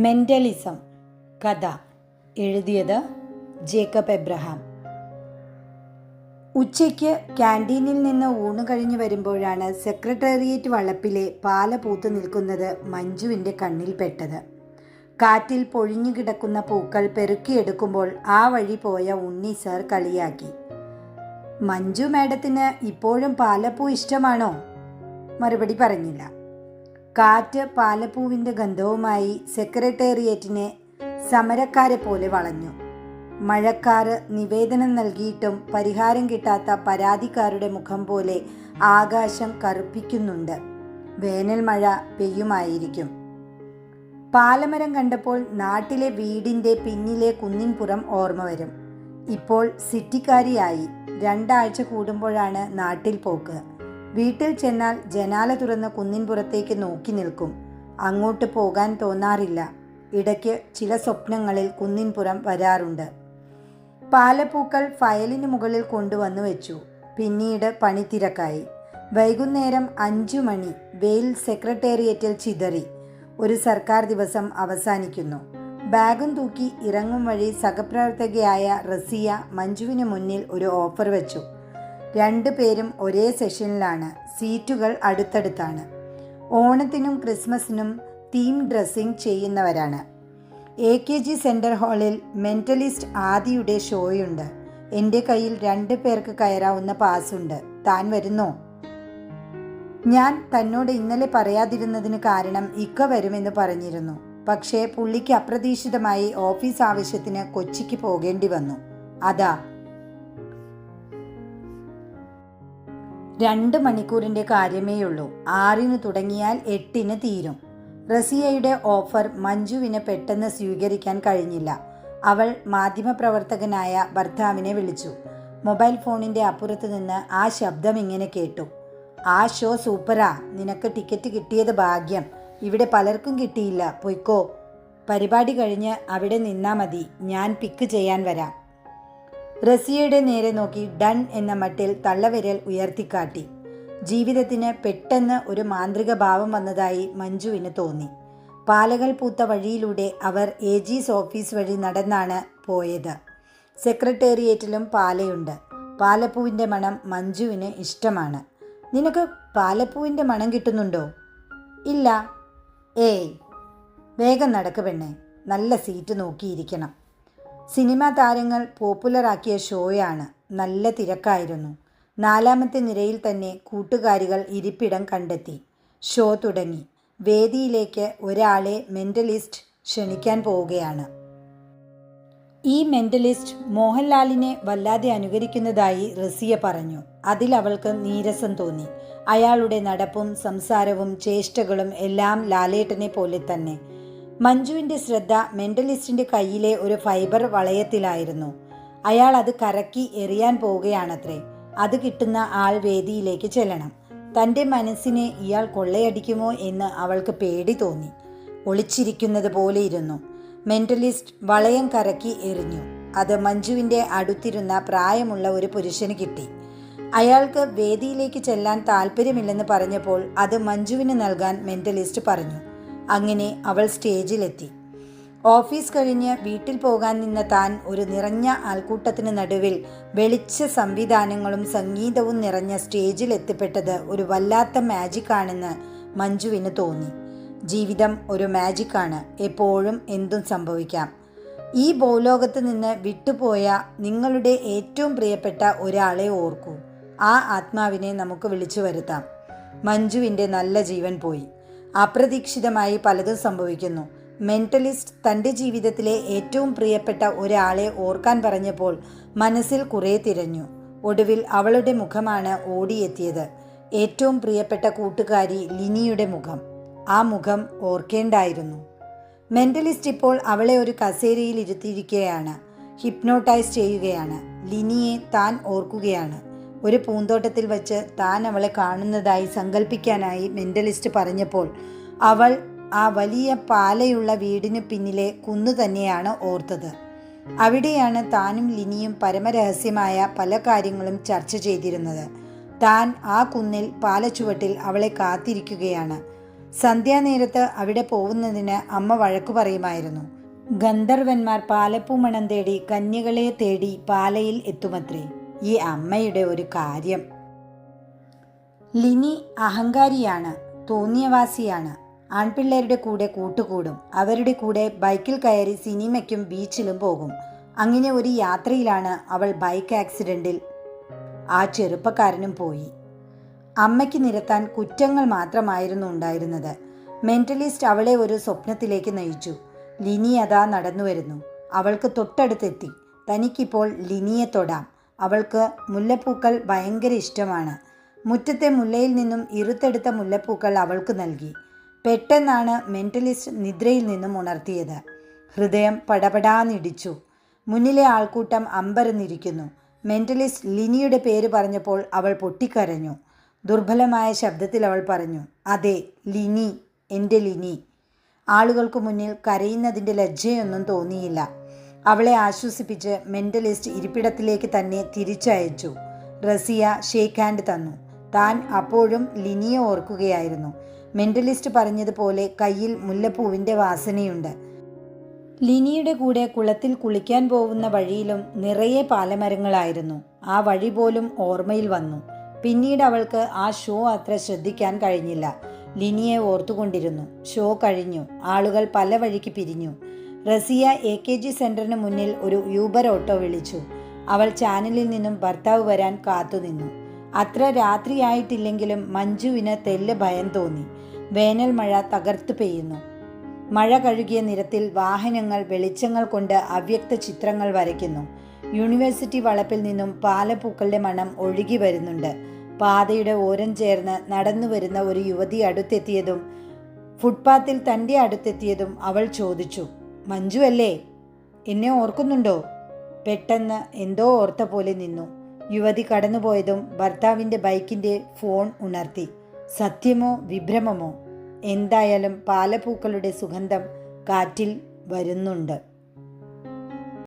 Mentalism. കഥ എഴുതിയത് Jacob Abraham. ഉച്ചയ്ക്ക് ക്യാൻറ്റീനിൽ നിന്ന് ഊണ് കഴിഞ്ഞ് വരുമ്പോഴാണ് സെക്രട്ടേറിയറ്റ് വളപ്പിലെ പാല പൂത്തു നിൽക്കുന്നത് മഞ്ജുവിൻ്റെ കണ്ണിൽ പെട്ടത്. കാറ്റിൽ പൊഴിഞ്ഞു കിടക്കുന്ന പൂക്കൾ പെറുക്കിയെടുക്കുമ്പോൾ ആ വഴി പോയ ഉണ്ണി സർ കളിയാക്കി. മഞ്ജു മാഡത്തിന് ഇപ്പോഴും പാലപ്പൂ ഇഷ്ടമാണോ? മറുപടി പറഞ്ഞില്ല. കാറ്റ് പാലപ്പൂവിൻ്റെ ഗന്ധവുമായി സെക്രട്ടേറിയറ്റിനെ സമരക്കാരെ പോലെ വളഞ്ഞു. മഴക്കാർ നിവേദനം നൽകിയിട്ടും പരിഹാരം കിട്ടാത്ത പരാതിക്കാരുടെ മുഖം പോലെ ആകാശം കറുപ്പിക്കുന്നുണ്ട്. വേനൽ മഴ പെയ്യുമായിരിക്കും. പാലമരം കണ്ടപ്പോൾ നാട്ടിലെ വീടിൻ്റെ പിന്നിലെ കുന്നിൻപുറം ഓർമ്മ വരും. ഇപ്പോൾ സിറ്റിക്കാരിയായി 2 ആഴ്ച കൂടുമ്പോഴാണ് നാട്ടിൽ പോക്ക്. വീട്ടിൽ ചെന്നാൽ ജനാല തുറന്ന് കുന്നിൻപുറത്തേക്ക് നോക്കി നിൽക്കും. അങ്ങോട്ട് പോകാൻ തോന്നാറില്ല. ഇടയ്ക്ക് ചില സ്വപ്നങ്ങളിൽ കുന്നിൻപുറം വരാറുണ്ട്. പാലപ്പൂക്കൾ ഫയലിന് മുകളിൽ കൊണ്ടുവന്നു വെച്ചു. പിന്നീട് പണിത്തിരക്കായി. വൈകുന്നേരം 5 മണി. വെയിൽ സെക്രട്ടേറിയറ്റിൽ ചിതറി. ഒരു സർക്കാർ ദിവസം അവസാനിക്കുന്നു. ബാഗും തൂക്കി ഇറങ്ങും വഴി സഹപ്രവർത്തകയായ റസിയ മഞ്ജുവിന് മുന്നിൽ ഒരു ഓഫർ വെച്ചു. 2 പേരും ഒരേ സെഷനിലാണ്. സീറ്റുകൾ അടുത്തടുത്താണ്. ഓണത്തിനും ക്രിസ്മസിനും തീം ഡ്രസ്സിംഗ് ചെയ്യുന്നവരാണ്. AKG സെൻറ്റർ ഹാളിൽ മെൻ്റലിസ്റ്റ് ആദിയുടെ ഷോയുണ്ട്. എൻ്റെ കയ്യിൽ 2 പേർക്ക് കയറാവുന്ന പാസുണ്ട്. താൻ വരുന്നോ? ഞാൻ തന്നോട് ഇന്നലെ പറയാതിരുന്നതിന് കാരണം ഇക്ക വരുമെന്ന് പറഞ്ഞിരുന്നു. പക്ഷേ പുള്ളിക്ക് അപ്രതീക്ഷിതമായി ഓഫീസ് ആവശ്യത്തിന് കൊച്ചിക്ക് പോകേണ്ടി വന്നു. അതാ. 2 മണിക്കൂറിൻ്റെ കാര്യമേയുള്ളൂ. 6-ന് തുടങ്ങിയാൽ 8-ന് തീരും. റസിയയുടെ ഓഫർ മഞ്ജുവിന് പെട്ടെന്ന് സ്വീകരിക്കാൻ കഴിഞ്ഞില്ല. അവൾ മാധ്യമപ്രവർത്തകനായ ഭർത്താവിനെ വിളിച്ചു. മൊബൈൽ ഫോണിൻ്റെ അപ്പുറത്ത് നിന്ന് ആ ശബ്ദം ഇങ്ങനെ കേട്ടു. ആ ഷോ സൂപ്പറാ. നിനക്ക് ടിക്കറ്റ് കിട്ടിയത് ഭാഗ്യം. ഇവിടെ പലർക്കും കിട്ടിയില്ല. പൊയ്ക്കോ. പരിപാടി കഴിഞ്ഞ് അവിടെ നിന്നാ മതി. ഞാൻ പിക്ക് ചെയ്യാൻ വരാം. റസിയയുടെ നേരെ നോക്കി ഡൺ എന്ന മട്ടിൽ തള്ളവിരൽ ഉയർത്തിക്കാട്ടി. ജീവിതത്തിന് പെട്ടെന്ന് ഒരു മാന്ത്രിക ഭാവം വന്നതായി മഞ്ജുവിന് തോന്നി. പാലകൾ പൂത്ത വഴിയിലൂടെ അവർ AG's ഓഫീസ് വഴി നടന്നാണ് പോയത്. സെക്രട്ടേറിയറ്റിലും പാലയുണ്ട്. പാലപ്പൂവിൻ്റെ മണം മഞ്ജുവിന് ഇഷ്ടമാണ്. നിനക്ക് പാലപ്പൂവിൻ്റെ മണം കിട്ടുന്നുണ്ടോ? ഇല്ല. ഏയ്, വേഗം നടക്ക് പെണ്ണേ. നല്ല സീറ്റ് നോക്കിയിരിക്കണം. സിനിമാ താരങ്ങൾ പോപ്പുലറാക്കിയ ഷോയാണ്. നല്ല തിരക്കായിരുന്നു. 4-മത്തെ നിരയിൽ തന്നെ കൂട്ടുകാരികൾ ഇരിപ്പിടം കണ്ടെത്തി. ഷോ തുടങ്ങി. വേദിയിലേക്ക് ഒരാളെ മെൻ്റലിസ്റ്റ് ക്ഷണിക്കാൻ പോവുകയാണ്. ഈ മെൻ്റലിസ്റ്റ് മോഹൻലാലിനെ വല്ലാതെ അനുകരിക്കുന്നതായി റസിയ പറഞ്ഞു. അതിൽ അവൾക്ക് നീരസം തോന്നി. അയാളുടെ നടപ്പും സംസാരവും ചേഷ്ടകളും എല്ലാം ലാലേട്ടനെ പോലെ തന്നെ. മഞ്ജുവിൻ്റെ ശ്രദ്ധ മെൻ്റലിസ്റ്റിൻ്റെ കയ്യിലെ ഒരു ഫൈബർ വളയത്തിലായിരുന്നു. അയാൾ അത് കറക്കി എറിയാൻ പോവുകയാണത്രേ. അത് കിട്ടുന്ന ആൾ വേദിയിലേക്ക് ചെല്ലണം. തൻ്റെ മനസ്സിനെ ഇയാൾ കൊള്ളയടിക്കുമോ എന്ന് അവൾക്ക് പേടി തോന്നി. ഒളിച്ചിരിക്കുന്നത് പോലെ ഇരുന്നു. മെൻ്റലിസ്റ്റ് വളയം കറക്കി എറിഞ്ഞു. അത് മഞ്ജുവിൻ്റെ അടുത്തിരുന്ന പ്രായമുള്ള ഒരു പുരുഷന് കിട്ടി. അയാൾക്ക് വേദിയിലേക്ക് ചെല്ലാൻ താല്പര്യമില്ലെന്ന് പറഞ്ഞപ്പോൾ അത് മഞ്ജുവിന് നൽകാൻ മെൻ്റലിസ്റ്റ് പറഞ്ഞു. അങ്ങനെ അവൾ സ്റ്റേജിലെത്തി. ഓഫീസ് കഴിഞ്ഞ് വീട്ടിൽ പോകാൻ നിന്ന താൻ ഒരു നിറഞ്ഞ ആൾക്കൂട്ടത്തിന് നടുവിൽ വെളിച്ച സംവിധാനങ്ങളും സംഗീതവും നിറഞ്ഞ സ്റ്റേജിൽ എത്തിപ്പെട്ടത് ഒരു വല്ലാത്ത മാജിക്കാണെന്ന് മഞ്ജുവിന് തോന്നി. ജീവിതം ഒരു മാജിക്കാണ്. എപ്പോഴും എന്തും സംഭവിക്കാം. ഈ ഭൂലോകത്ത് നിന്ന് വിട്ടുപോയ നിങ്ങളുടെ ഏറ്റവും പ്രിയപ്പെട്ട ഒരാളെ ഓർക്കൂ. ആ ആത്മാവിനെ നമുക്ക് വിളിച്ചു വരുത്താം. മഞ്ജുവിൻ്റെ നല്ല ജീവൻ പോയി. അപ്രതീക്ഷിതമായി പലതും സംഭവിക്കുന്നു. മെൻ്റലിസ്റ്റ് തൻ്റെ ജീവിതത്തിലെ ഏറ്റവും പ്രിയപ്പെട്ട ഒരാളെ ഓർക്കാൻ പറഞ്ഞപ്പോൾ മനസ്സിൽ കുറേ തിരഞ്ഞു. ഒടുവിൽ അവളുടെ മുഖമാണ് ഓടിയെത്തിയത്. ഏറ്റവും പ്രിയപ്പെട്ട കൂട്ടുകാരി ലിനിയുടെ മുഖം. ആ മുഖം ഓർക്കേണ്ടായിരുന്നു. മെൻ്റലിസ്റ്റ് ഇപ്പോൾ അവളെ ഒരു കസേരയിൽ ഇരുത്തിയിരിക്കുകയാണ്. ഹിപ്നോട്ടൈസ് ചെയ്യുകയാണ്. ലിനിയെ താൻ ഓർക്കുകയാണ്. ഒരു പൂന്തോട്ടത്തിൽ വച്ച് താൻ അവളെ കാണുന്നതായി സങ്കല്പിക്കാനായി മെൻ്റലിസ്റ്റ് പറഞ്ഞപ്പോൾ അവൾ ആ വലിയ പാലയുള്ള വീടിന് പിന്നിലെ കുന്നു തന്നെയാണ് ഓർത്തത്. അവിടെയാണ് താനും ലിനിയും പരമരഹസ്യമായ പല കാര്യങ്ങളും ചർച്ച ചെയ്തിരുന്നത്. താൻ ആ കുന്നിൽ പാലച്ചുവട്ടിൽ അവളെ കാത്തിരിക്കുകയാണ്. സന്ധ്യാനേരത്ത് അവിടെ പോകുന്നതിന് അമ്മ വഴക്കു പറയുമായിരുന്നു. ഗന്ധർവന്മാർ പാലപ്പൂ മണം തേടി കന്യകളെ തേടി പാലയിൽ എത്തുമത്രേ. ഈ അമ്മയുടെ ഒരു കാര്യം. ലിനി അഹങ്കാരിയാണ്, തോന്നിയവാസിയാണ്. ആൺപിള്ളേരുടെ കൂടെ കൂട്ടുകൂടും. അവരുടെ കൂടെ ബൈക്കിൽ കയറി സിനിമയ്ക്കും ബീച്ചിലും പോകും. അങ്ങനെ ഒരു യാത്രയിലാണ് അവൾ ബൈക്ക് ആക്സിഡൻറ്റിൽ ആ ചെറുപ്പക്കാരനും പോയി. അമ്മയ്ക്ക് നിരത്താൻ കുറ്റങ്ങൾ മാത്രമായിരുന്നു ഉണ്ടായിരുന്നത്. മെൻ്റലിസ്റ്റ് അവളെ ഒരു സ്വപ്നത്തിലേക്ക് നയിച്ചു. ലിനി അതാ നടന്നു വരുന്നു. അവൾക്ക് തൊട്ടടുത്തെത്തി. തനിക്കിപ്പോൾ ലിനിയെ തൊടാം. അവൾക്ക് മുല്ലപ്പൂക്കൾ ഭയങ്കര ഇഷ്ടമാണ്. മുറ്റത്തെ മുല്ലയിൽ നിന്നും ഇറുത്തെടുത്ത മുല്ലപ്പൂക്കൾ അവൾക്ക് നൽകി. പെട്ടെന്നാണ് മെൻ്റലിസ്റ്റ് നിദ്രയിൽ നിന്നും ഉണർത്തിയത്. ഹൃദയം പടപടാന്നിടിച്ചു. മുന്നിലെ ആൾക്കൂട്ടം അമ്പരന്നിരിക്കുന്നു. മെൻ്റലിസ്റ്റ് ലിനിയുടെ പേര് പറഞ്ഞപ്പോൾ അവൾ പൊട്ടിക്കരഞ്ഞു. ദുർബലമായ ശബ്ദത്തിൽ അവൾ പറഞ്ഞു, അതെ, ലിനി, എൻ്റെ ലിനി. ആളുകൾക്ക് മുന്നിൽ കരയുന്നതിൻ്റെ ലജ്ജയൊന്നും തോന്നിയില്ല. അവളെ ആശ്വസിപ്പിച്ച് മെൻ്റലിസ്റ്റ് ഇരിപ്പിടത്തിലേക്ക് തന്നെ തിരിച്ചയച്ചു. റസിയ ഷേക്ക് ഹാൻഡ് തന്നു. താൻ അപ്പോഴും ലിനിയെ ഓർക്കുകയായിരുന്നു. മെൻ്റലിസ്റ്റ് പറഞ്ഞതുപോലെ കയ്യിൽ മുല്ലപ്പൂവിൻ്റെ വാസനയുണ്ട്. ലിനിയുടെ കൂടെ കുളത്തിൽ കുളിക്കാൻ പോകുന്ന വഴിയിലും നിറയെ പാലമരങ്ങളായിരുന്നു. ആ വഴി പോലും ഓർമ്മയിൽ വന്നു. പിന്നീട് അവൾക്ക് ആ ഷോ അത്ര ശ്രദ്ധിക്കാൻ കഴിഞ്ഞില്ല. ലിനിയെ ഓർത്തുകൊണ്ടിരുന്നു. ഷോ കഴിഞ്ഞു. ആളുകൾ പല വഴിക്ക് പിരിഞ്ഞു. റസിയ AKG സെൻറ്ററിന് മുന്നിൽ ഒരു യൂബർ ഓട്ടോ വിളിച്ചു. അവൾ ചാനലിൽ നിന്നും ഭർത്താവ് വരാൻ കാത്തുനിന്നു. അത്ര രാത്രിയായിട്ടില്ലെങ്കിലും മഞ്ജുവിന് തെല്ല് ഭയം തോന്നി. വേനൽ മഴ തകർത്ത് പെയ്യുന്നു. മഴ കഴുകിയ നിരത്തിൽ വാഹനങ്ങൾ വെളിച്ചങ്ങൾ കൊണ്ട് അവ്യക്ത ചിത്രങ്ങൾ വരയ്ക്കുന്നു. യൂണിവേഴ്സിറ്റി വളപ്പിൽ നിന്നും പാലപ്പൂക്കളുടെ മണം ഒഴുകി വരുന്നുണ്ട്. പാതയുടെ ഓരം ചേർന്ന് നടന്നു വരുന്ന ഒരു യുവതി അടുത്തെത്തിയതും ഫുട്പാത്തിൽ തൻ്റെ അടുത്തെത്തിയതും അവൾ ചോദിച്ചു, മഞ്ജു അല്ലേ? എന്നെ ഓർക്കുന്നുണ്ടോ? പെട്ടെന്ന് എന്തോ ഓർത്ത പോലെ നിന്നു. യുവതി കടന്നുപോയതും ഭർത്താവിൻ്റെ ബൈക്കിൻ്റെ ഫോൺ ഉണർത്തി. സത്യമോ വിഭ്രമമോ? എന്തായാലും പാലപ്പൂക്കളുടെ സുഗന്ധം കാറ്റിൽ വരുന്നുണ്ട്.